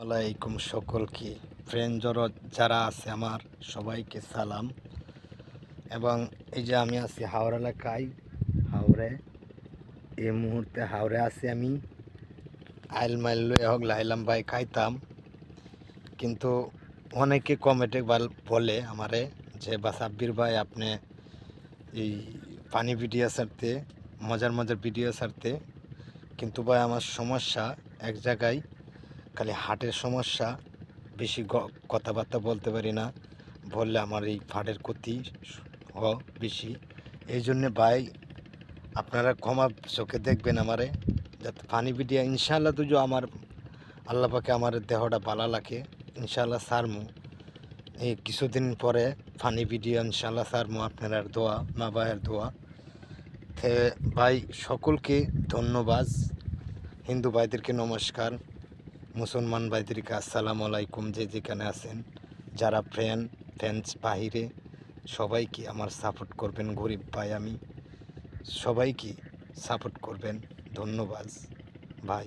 আলাইকুম সকলকে ফ্রেন্ড যারা আছে আমার সবাইকে সালাম। এবং এই যে আমি আছি হাওড়া এলাকায়, হাওড়ে এই মুহূর্তে হাওড়ে আছি আমি। আইল মাইল লয়ে হোক লাইলাম ভাই খাইতাম, কিন্তু অনেকে কমেন্টে বলে আমারে যে বা সাব্বির ভাই আপনি এই পানি ভিডিও ছাড়তে, মজার মজার ভিডিও ছাড়তে, কিন্তু ভাই আমার সমস্যা এক জায়গায়, খালি হার্টের সমস্যা। বেশি কথাবার্তা বলতে পারি না, বললে আমার এই ফাটের ক্ষতি বেশি। এই জন্যে ভাই আপনারা ক্ষমা চোখে দেখবেন আমারে, যাতে ফানি ভিডিও ইনশাল্লাহ তুজো আমার আল্লাহ পাকে আমার দেহটা ভালো লাগে। ইনশাল্লাহ সারমু এই কিছুদিন পরে ফানি ভিডিও ইনশাল্লাহ সারমু, আপনার দোয়া মা ভাইয়ের দোয়া। ভাই সকলকে ধন্যবাদ, হিন্দু ভাইদেরকে নমস্কার, মুসলমান ভাইদেরকে আসসালামু আলাইকুম, যে যেখানে আছেন, যারা ফ্যান্স বাহিরে সবাইকে আমার সাপোর্ট করবেন। গরিব ভাই আমি, সবাইকে সাপোর্ট করবেন। ধন্যবাদ ভাই।